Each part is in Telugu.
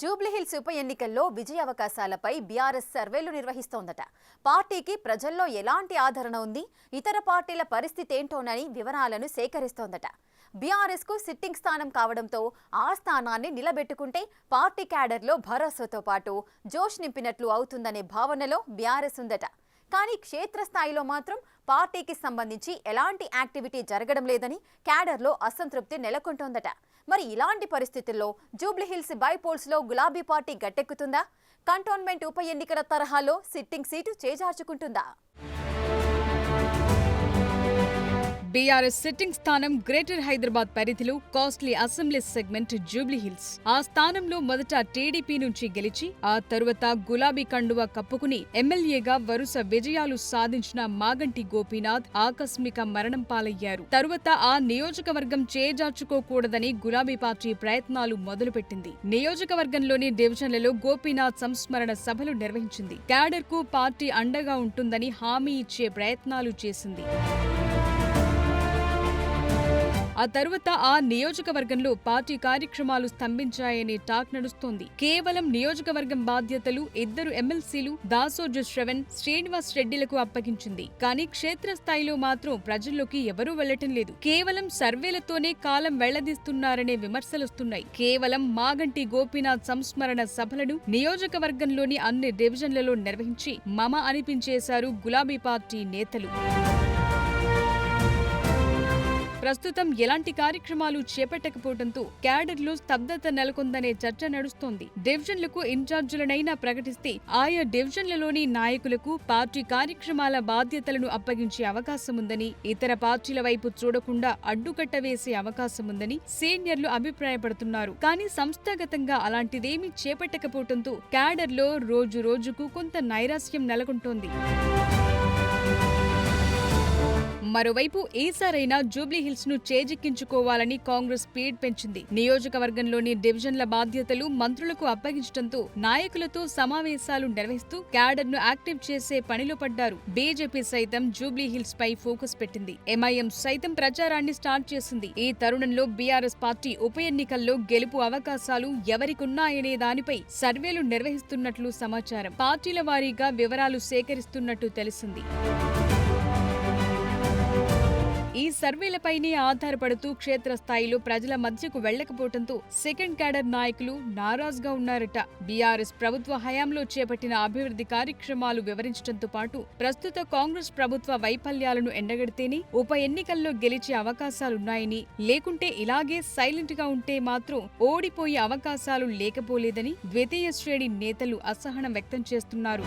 జూబ్లీహిల్స్ ఉప ఎన్నికల్లో విజయ అవకాశాలపై బీఆర్ఎస్ సర్వేలు నిర్వహిస్తోందట. పార్టీకి ప్రజల్లో ఎలాంటి ఆదరణ ఉంది, ఇతర పార్టీల పరిస్థితి ఏంటోనని వివరాలను సేకరిస్తోందట. బీఆర్ఎస్ కు సిట్టింగ్ స్థానం కావడంతో ఆ స్థానాన్ని నిలబెట్టుకుంటే పార్టీ క్యాడర్లో భరోసాతో పాటు జోష్ నింపినట్లు అవుతుందనే భావనలో బీఆర్ఎస్ ఉందట. కానీ క్షేత్రస్థాయిలో మాత్రం పార్టీకి సంబంధించి ఎలాంటి యాక్టివిటీ జరగడం లేదని క్యాడర్లో అసంతృప్తి నెలకొంటోందట. మరి ఇలాంటి పరిస్థితుల్లో జూబ్లీహిల్స్ బైపోల్స్ లో గులాబీ పార్టీ గట్టెక్కుతుందా? కంటోన్మెంట్ ఉప ఎన్నికల తరహాలో సిట్టింగ్ సీటు చేజార్చుకుంటుందా? బీఆర్ఎస్ సిట్టింగ్ స్థానం గ్రేటర్ హైదరాబాద్ పరిధిలో కాస్ట్లీ అసెంబ్లీ సెగ్మెంట్ జూబ్లీహిల్స్. ఆ స్థానంలో మొదట టీడీపీ నుంచి గెలిచి ఆ తరువాత గులాబీ కండువా కప్పుకుని ఎమ్మెల్యేగా వరుస విజయాలు సాధించిన మాగంటి గోపీనాథ్ ఆకస్మిక మరణం పాలయ్యారు. తరువాత ఆ నియోజకవర్గం చేజార్చుకోకూడదని గులాబీ పార్టీ ప్రయత్నాలు మొదలుపెట్టింది. నియోజకవర్గంలోని డివిజన్లలో గోపీనాథ్ సంస్మరణ సభలు నిర్వహించింది. క్యాడర్ కు పార్టీ అండగా ఉంటుందని హామీ ఇచ్చే ప్రయత్నాలు చేసింది. ఆ తరువాత ఆ నియోజకవర్గంలో పార్టీ కార్యక్రమాలు స్తంభించాయనే టాక్ నడుస్తోంది. కేవలం నియోజకవర్గం బాధ్యతలు 2 ఎమ్మెల్సీలు దాసోజు శ్రవణ్, శ్రీనివాస్ రెడ్డిలకు అప్పగించింది. కానీ క్షేత్రస్థాయిలో మాత్రం ప్రజల్లోకి ఎవరూ వెళ్లటం లేదు. కేవలం సర్వేలతోనే కాలం వెళ్లదీస్తున్నారనే విమర్శలొస్తున్నాయి. కేవలం మాగంటి గోపీనాథ్ సంస్మరణ సభలను నియోజకవర్గంలోని అన్ని డివిజన్లలో నిర్వహించి మమ అనిపించేశారు గులాబీ పార్టీ నేతలు. ప్రస్తుతం ఎలాంటి కార్యక్రమాలు చేపట్టకపోవడంతో క్యాడర్లో స్తబ్దత నెలకొందనే చర్చ నడుస్తోంది. డివిజన్లకు ఇన్ఛార్జీలనైనా ప్రకటిస్తే ఆయా డివిజన్లలోని నాయకులకు పార్టీ కార్యక్రమాల బాధ్యతలను అప్పగించే అవకాశముందని, ఇతర పార్టీల వైపు చూడకుండా అడ్డుకట్ట వేసే అవకాశముందని సీనియర్లు అభిప్రాయపడుతున్నారు. కానీ సంస్థాగతంగా అలాంటిదేమీ చేపట్టకపోవడంతో క్యాడర్లో రోజు రోజుకు కొంత నైరాశ్యం నెలకొంటోంది. మరోవైపు ఈసారైనా జూబ్లీహిల్స్ ను చేజిక్కించుకోవాలని కాంగ్రెస్ స్పీడ్ పెంచింది. నియోజకవర్గంలోని డివిజన్ల బాధ్యతలు మంత్రులకు అప్పగించడంతో నాయకులతో సమావేశాలు నిర్వహిస్తూ క్యాడర్ ను యాక్టివ్ చేసే పనిలో పడ్డారు. బీజేపీ సైతం జూబ్లీహిల్స్ పై ఫోకస్ పెట్టింది. ఎంఐఎం సైతం ప్రచారాన్ని స్టార్ట్ చేసింది. ఈ తరుణంలో బీఆర్ఎస్ పార్టీ ఉప ఎన్నికల్లో గెలుపు అవకాశాలు ఎవరికున్నాయనే దానిపై సర్వేలు నిర్వహిస్తున్నట్లు సమాచారం. పార్టీల వారీగా వివరాలు సేకరిస్తున్నట్టు తెలిసింది. ఈ సర్వేలపైనే ఆధారపడుతూ క్షేత్రస్థాయిలో ప్రజల మధ్యకు వెళ్లకపోవడంతో సెకండ్ క్యాడర్ నాయకులు నారాజుగా ఉన్నారట. బీఆర్ఎస్ ప్రభుత్వ హయాంలో చేపట్టిన అభివృద్ధి కార్యక్రమాలు వివరించడంతో పాటు ప్రస్తుత కాంగ్రెస్ ప్రభుత్వ వైఫల్యాలను ఎండగడితేనే ఉప ఎన్నికల్లో గెలిచే అవకాశాలున్నాయని, లేకుంటే ఇలాగే సైలెంట్ గా ఉంటే మాత్రం ఓడిపోయే అవకాశాలు లేకపోలేదని ద్వితీయ శ్రేణి నేతలు అసహనం వ్యక్తం చేస్తున్నారు.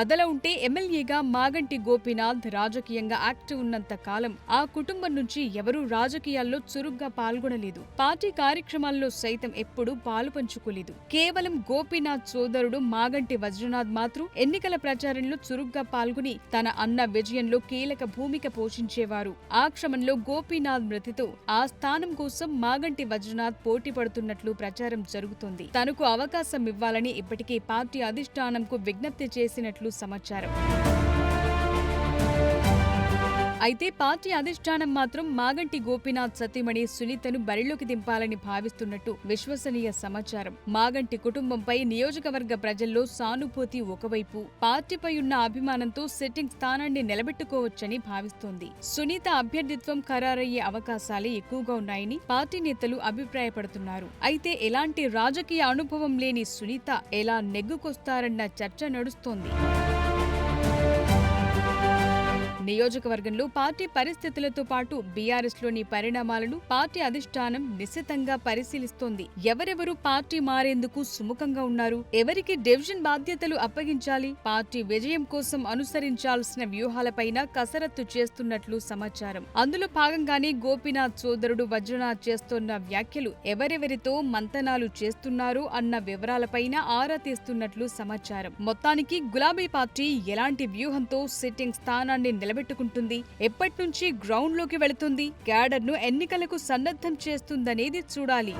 అదలా ఉంటే ఎమ్మెల్యేగా మాగంటి గోపీనాథ్ రాజకీయంగా యాక్టివ్ ఉన్నంత కాలం ఆ కుటుంబం నుంచి ఎవరూ రాజకీయాల్లో చురుగ్గా పాల్గొనలేదు. పార్టీ కార్యక్రమాల్లో సైతం ఎప్పుడూ పాలు పంచుకోలేదు. కేవలం గోపీనాథ్ సోదరుడు మాగంటి వజ్రనాథ్ మాత్రం ఎన్నికల ప్రచారంలో చురుగ్గా పాల్గొని తన అన్న విజయంలో కీలక భూమిక పోషించేవారు. ఆ క్రమంలో గోపీనాథ్ మృతితో ఆ స్థానం కోసం మాగంటి వజ్రనాథ్ పోటీ పడుతున్నట్లు ప్రచారం జరుగుతోంది. తనకు అవకాశం ఇవ్వాలని ఇప్పటికే పార్టీ అధిష్టానంకు విజ్ఞప్తి చేసినట్లు సమాచారం. అయితే పార్టీ అధిష్టానం మాత్రం మాగంటి గోపీనాథ్ సతీమణి సునీతను బరిలోకి దింపాలని భావిస్తున్నట్టు విశ్వసనీయ సమాచారం. మాగంటి కుటుంబంపై నియోజకవర్గ ప్రజల్లో సానుభూతి ఒకవైపు, పార్టీపై ఉన్న అభిమానంతో సిట్టింగ్ స్థానాన్ని నిలబెట్టుకోవచ్చని భావిస్తోంది. సునీత అభ్యర్థిత్వం ఖరారయ్యే అవకాశాలే ఎక్కువగా ఉన్నాయని పార్టీ నేతలు అభిప్రాయపడుతున్నారు. అయితే ఎలాంటి రాజకీయ అనుభవం లేని సునీత ఎలా నెగ్గుకొస్తారన్న చర్చ నడుస్తోంది. నియోజకవర్గంలో పార్టీ పరిస్థితులతో పాటు బీఆర్ఎస్ లోని పరిణామాలను పార్టీ అధిష్టానం నిశితంగా పరిశీలిస్తోంది. ఎవరెవరు పార్టీ మారేందుకు సుముఖంగా ఉన్నారు, ఎవరికి డివిజన్ బాధ్యతలు అప్పగించాలి, పార్టీ విజయం కోసం అనుసరించాల్సిన వ్యూహాలపైన కసరత్తు చేస్తున్నట్లు సమాచారం. అందులో భాగంగానే గోపీనాథ్ సోదరుడు వజ్రనాథ్ చేస్తున్న వ్యాఖ్యలు ఎవరెవరితో మంతనాలు చేస్తున్నారు అన్న వివరాలపైన ఆరా తీస్తున్నట్లు సమాచారం. మొత్తానికి గులాబీ పార్టీ ఎలాంటి వ్యూహంతో సిట్టింగ్ స్థానాన్ని నిలబెట్టుకుంటుంది, ఎప్పటినుంచి గ్రౌండ్ లోకి వెళుతుంది, క్యాడర్ ను ఎన్నికలకు సన్నద్ధం చేస్తుందనేది చూడాలి.